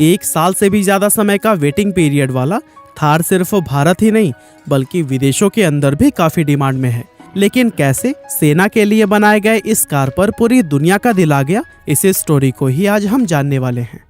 1 साल से भी ज्यादा समय का वेटिंग पीरियड वाला थार सिर्फ भारत ही नहीं बल्कि विदेशों के अंदर भी काफी डिमांड में है। लेकिन कैसे सेना के लिए बनाए गए इस कार पर पूरी दुनिया का दिल आ गया, इसी स्टोरी को ही आज हम जानने वाले हैं।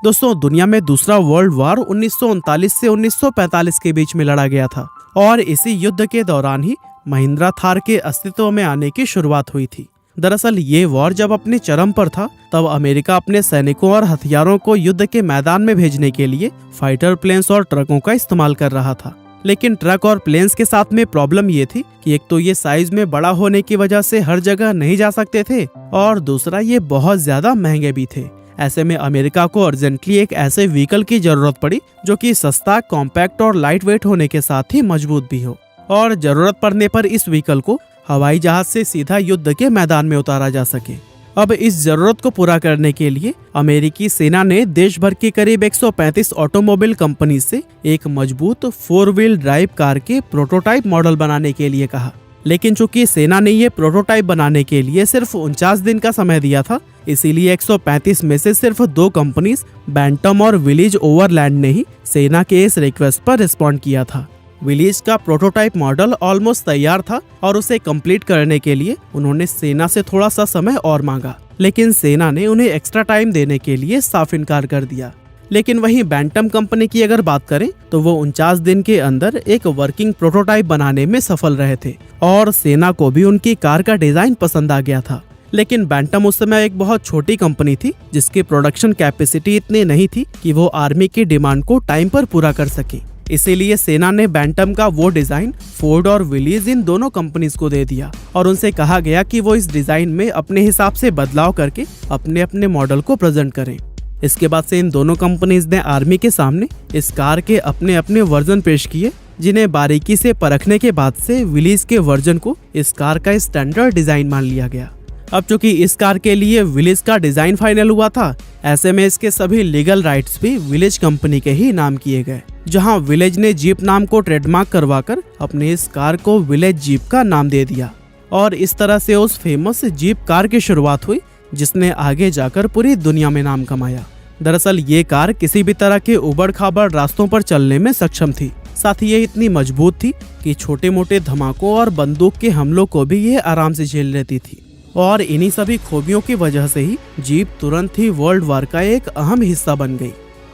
दोस्तों, दुनिया में दूसरा वर्ल्ड वॉर 1939 से 1945 के बीच में लड़ा गया था और इसी युद्ध के दौरान ही महिंद्रा थार के अस्तित्व में आने की शुरुआत हुई थी। दरअसल ये वॉर जब अपने चरम पर था तब अमेरिका अपने सैनिकों और हथियारों को युद्ध के मैदान में भेजने के लिए फाइटर प्लेन्स और ट्रकों का इस्तेमाल कर रहा था। लेकिन ट्रक और प्लेन्स के साथ में प्रॉब्लम ये थी कि एक तो ये साइज में बड़ा होने की वजह से हर जगह नहीं जा सकते थे और दूसरा ये बहुत ज्यादा महंगे भी थे। ऐसे में अमेरिका को अर्जेंटली एक ऐसे व्हीकल की जरूरत पड़ी जो कि सस्ता, कॉम्पैक्ट और लाइट वेट होने के साथ ही मजबूत भी हो और जरूरत पड़ने पर इस व्हीकल को हवाई जहाज से सीधा युद्ध के मैदान में उतारा जा सके। अब इस जरूरत को पूरा करने के लिए अमेरिकी सेना ने देश भर की करीब 135 ऑटोमोबाइल कंपनी से एक मजबूत 4 व्हील ड्राइव कार के प्रोटोटाइप मॉडल बनाने के लिए कहा। लेकिन चूंकि सेना ने ये प्रोटोटाइप बनाने के लिए सिर्फ 49 दिन का समय दिया था, इसीलिए 135 में से सिर्फ 2 कंपनीज बैंटम और विलीज ओवरलैंड ने ही सेना के इस रिक्वेस्ट पर रिस्पॉन्ड किया था। विलीज का प्रोटोटाइप मॉडल ऑलमोस्ट तैयार था और उसे कंप्लीट करने के लिए उन्होंने सेना से थोड़ा सा समय और मांगा, लेकिन सेना ने उन्हें एक्स्ट्रा टाइम देने के लिए साफ इनकार कर दिया। लेकिन वहीं बैंटम कंपनी की अगर बात करें तो वो 49 दिन के अंदर एक वर्किंग प्रोटोटाइप बनाने में सफल रहे थे और सेना को भी उनकी कार का डिजाइन पसंद आ गया था। लेकिन बैंटम उस समय एक बहुत छोटी कंपनी थी जिसकी प्रोडक्शन कैपेसिटी इतनी नहीं थी कि वो आर्मी की डिमांड को टाइम पर पूरा कर सके। इसीलिए सेना ने बैंटम का वो डिजाइन फोर्ड और विलीज इन दोनों कंपनीज को दे दिया और उनसे कहा गया कि वो इस डिजाइन में अपने हिसाब से बदलाव करके अपने अपने मॉडल को प्रेजेंट करें। इसके बाद से इन दोनों कंपनीज ने आर्मी के सामने इस कार के अपने अपने वर्जन पेश किए, जिन्हें बारीकी से परखने के बाद से विलीज के वर्जन को इस कार का स्टैंडर्ड डिजाइन मान लिया गया। अब चूंकि इस कार के लिए विलीज का डिजाइन फाइनल हुआ था, ऐसे में इसके सभी लीगल राइट्स भी विलेज कंपनी के ही नाम किए गए, जहां विलेज ने जीप नाम को ट्रेडमार्क करवाकर अपने इस कार को विलेज जीप का नाम दे दिया और इस तरह से उस फेमस जीप कार की शुरुआत हुई जिसने आगे जाकर पूरी दुनिया में नाम कमाया। दरअसल ये कार किसी भी तरह के उबड़ खाबड़ रास्तों पर चलने में सक्षम थी, साथ ही ये इतनी मजबूत थी कि छोटे मोटे धमाकों और बंदूक के हमलों को भी ये आराम से झेल लेती थी और इन्हीं सभी खूबियों की वजह से ही जीप तुरंत ही वर्ल्ड वॉर का एक अहम हिस्सा बन गई।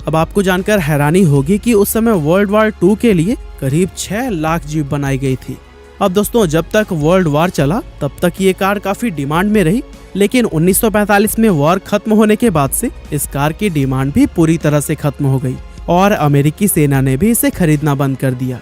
अब आपको जानकर हैरानी होगी कि उस समय वर्ल्ड वॉर 2 के लिए करीब 6 लाख जीप बनाई गई थी। अब दोस्तों, जब तक वर्ल्ड वॉर चला तब तक ये कार काफी डिमांड में रही, लेकिन 1945 में वॉर खत्म होने के बाद से इस कार की डिमांड भी पूरी तरह से खत्म हो गई और अमेरिकी सेना ने भी इसे खरीदना बंद कर दिया।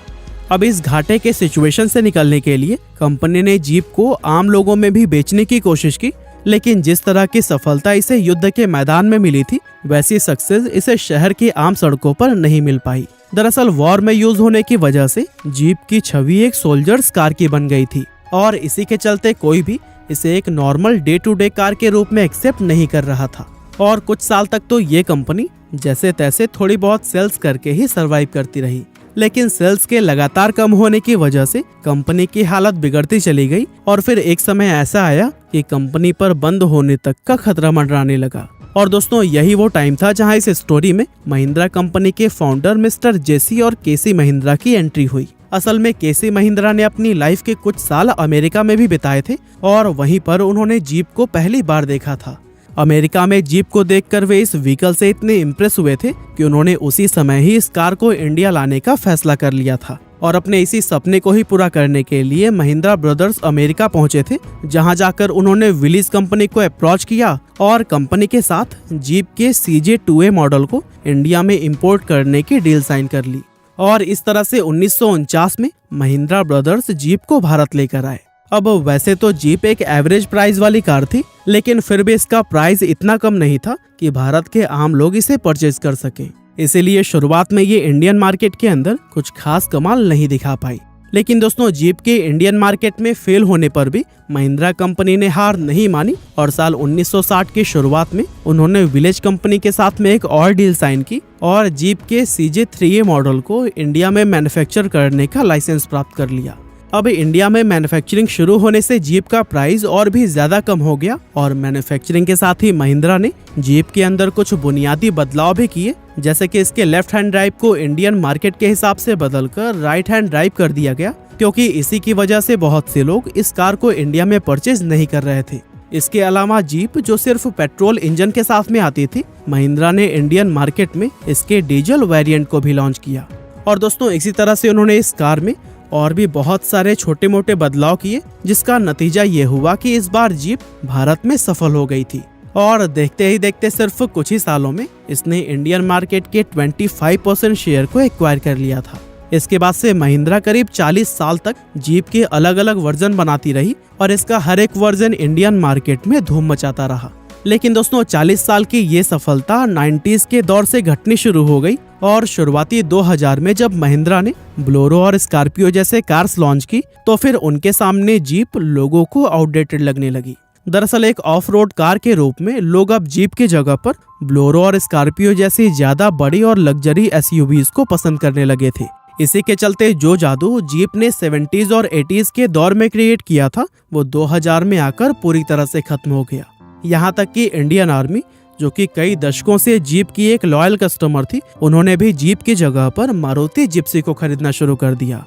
अब इस घाटे के सिचुएशन से निकलने के लिए कंपनी ने जीप को आम लोगों में भी बेचने की कोशिश की, लेकिन जिस तरह की सफलता इसे युद्ध के मैदान में मिली थी वैसी सक्सेस इसे शहर की आम सड़कों पर नहीं मिल पाई। दरअसल वॉर में यूज होने की वजह से जीप की छवि एक सोल्जर्स कार की बन गई थी और इसी के चलते कोई भी इसे एक normal day to day car के रूप में एक्सेप्ट नहीं कर रहा था और कुछ साल तक तो ये कंपनी जैसे तैसे थोड़ी बहुत सेल्स करके ही सरवाइव करती रही। लेकिन सेल्स के लगातार कम होने की वजह से कंपनी की हालत बिगड़ती चली गई और फिर एक समय ऐसा आया कि कंपनी पर बंद होने तक का खतरा मंडराने लगा। और दोस्तों, यही वो टाइम था जहां इस स्टोरी में महिंद्रा कंपनी के फाउंडर मिस्टर जेसी और केसी महिंद्रा की एंट्री हुई। असल में केसी महिंद्रा ने अपनी लाइफ के कुछ साल अमेरिका में भी बिताए थे और वहीं पर उन्होंने जीप को पहली बार देखा था। अमेरिका में जीप को देखकर वे इस व्हीकल से इतने इम्प्रेस हुए थे कि उन्होंने उसी समय ही इस कार को इंडिया लाने का फैसला कर लिया था और अपने इसी सपने को ही पूरा करने के लिए महिंद्रा ब्रदर्स अमेरिका पहुंचे थे, जहां जाकर उन्होंने विलीज कंपनी को अप्रोच किया और कंपनी के साथ जीप के CJ2A मॉडल को इंडिया में इंपोर्ट करने की डील साइन कर ली और इस तरह से 1949 में महिंद्रा ब्रदर्स जीप को भारत लेकर आए। अब वैसे तो जीप एक एवरेज प्राइस वाली कार थी, लेकिन फिर भी इसका प्राइस इतना कम नहीं था कि भारत के आम लोग इसे परचेज कर सके। इसीलिए शुरुआत में ये इंडियन मार्केट के अंदर कुछ खास कमाल नहीं दिखा पाई। लेकिन दोस्तों, जीप के इंडियन मार्केट में फेल होने पर भी महिंद्रा कंपनी ने हार नहीं मानी और साल 1960 की शुरुआत में उन्होंने विलेज कंपनी के साथ में एक और डील साइन की और जीप के CJ3A मॉडल को इंडिया में मैन्युफैक्चर करने का लाइसेंस प्राप्त कर लिया। अब इंडिया में मैन्युफैक्चरिंग शुरू होने से जीप का प्राइस और भी ज्यादा कम हो गया और मैन्युफैक्चरिंग के साथ ही महिंद्रा ने जीप के अंदर कुछ बुनियादी बदलाव भी किए, जैसे कि इसके लेफ्ट हैंड ड्राइव को इंडियन मार्केट के हिसाब से बदलकर राइट हैंड ड्राइव कर दिया गया, क्योंकि इसी की वजह से बहुत से लोग इस कार को इंडिया में परचेज नहीं कर रहे थे। इसके अलावा जीप जो सिर्फ पेट्रोल इंजन के साथ में आती थी, महिंद्रा ने इंडियन मार्केट में इसके डीजल वेरिएंट को भी लॉन्च किया। और दोस्तों इसी तरह से उन्होंने इस कार में और भी बहुत सारे छोटे मोटे बदलाव किए, जिसका नतीजा ये हुआ कि इस बार जीप भारत में सफल हो गई थी और देखते ही देखते सिर्फ कुछ ही सालों में इसने इंडियन मार्केट के 25% शेयर को एक्वायर कर लिया था। इसके बाद से महिंद्रा करीब 40 साल तक जीप के अलग अलग वर्जन बनाती रही और इसका हर एक वर्जन इंडियन मार्केट में धूम मचाता रहा। लेकिन दोस्तों 40 साल की ये सफलता 90s के दौर से घटनी शुरू हो गई और शुरुआती 2000 में जब महिंद्रा ने बोलेरो और स्कॉर्पियो जैसे कार्स लॉन्च की, तो फिर उनके सामने जीप लोगों को आउटडेटेड लगने लगी। दरअसल एक ऑफ रोड कार के रूप में लोग अब जीप की जगह पर बोलेरो और स्कॉर्पियो जैसी ज्यादा बड़ी और लग्जरी एसयूवीज को पसंद करने लगे थे। इसी के चलते जो जादू जीप ने 70s और 80s के दौर में क्रिएट किया था, वो 2000 में आकर पूरी तरह से खत्म हो गया। यहाँ तक कि इंडियन आर्मी, जो कि कई दशकों से जीप की एक लॉयल कस्टमर थी, उन्होंने भी जीप की जगह पर मारुति जिप्सी को खरीदना शुरू कर दिया।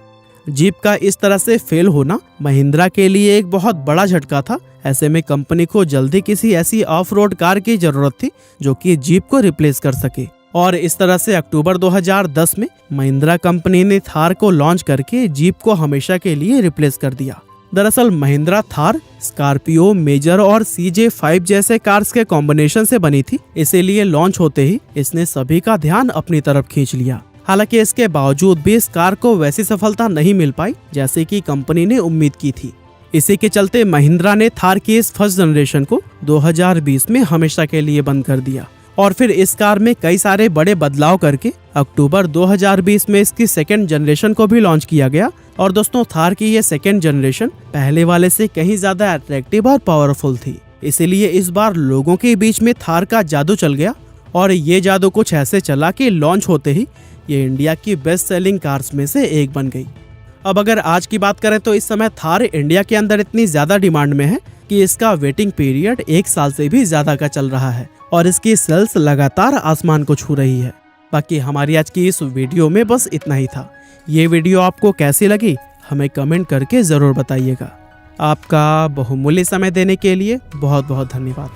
जीप का इस तरह से फेल होना महिंद्रा के लिए एक बहुत बड़ा झटका था। ऐसे में कंपनी को जल्दी किसी ऐसी ऑफ रोड कार की जरूरत थी जो कि जीप को रिप्लेस कर सके और इस तरह से अक्टूबर 2010 में महिंद्रा कंपनी ने थार को लॉन्च करके जीप को हमेशा के लिए रिप्लेस कर दिया। दरअसल महिंद्रा थार स्कॉर्पियो, मेजर और CJ5 जैसे कार्स के कॉम्बिनेशन से बनी थी, इसीलिए लॉन्च होते ही इसने सभी का ध्यान अपनी तरफ खींच लिया। हालांकि इसके बावजूद भी इस कार को वैसी सफलता नहीं मिल पाई जैसे कि कंपनी ने उम्मीद की थी। इसी के चलते महिंद्रा ने थार की इस फर्स्ट जनरेशन को 2020 में हमेशा के लिए बंद कर दिया और फिर इस कार में कई सारे बड़े बदलाव करके अक्टूबर 2020 में इसकी सेकेंड जनरेशन को भी लॉन्च किया गया। और दोस्तों थार की ये सेकेंड जनरेशन पहले वाले से कहीं ज्यादा अट्रैक्टिव और पावरफुल थी, इसीलिए इस बार लोगों के बीच में थार का जादू चल गया और ये जादू कुछ ऐसे चला कि लॉन्च होते ही ये इंडिया की बेस्ट सेलिंग कार्स में से एक बन गई। अब अगर आज की बात करें तो इस समय थार इंडिया के अंदर इतनी ज्यादा डिमांड में है कि इसका वेटिंग पीरियड 1 साल से भी ज्यादा का चल रहा है और इसकी सेल्स लगातार आसमान को छू रही है। बाकी हमारी आज की इस वीडियो में बस इतना ही था। ये वीडियो आपको कैसी लगी हमें कमेंट करके जरूर बताइएगा। आपका बहुमूल्य समय देने के लिए बहुत बहुत धन्यवाद।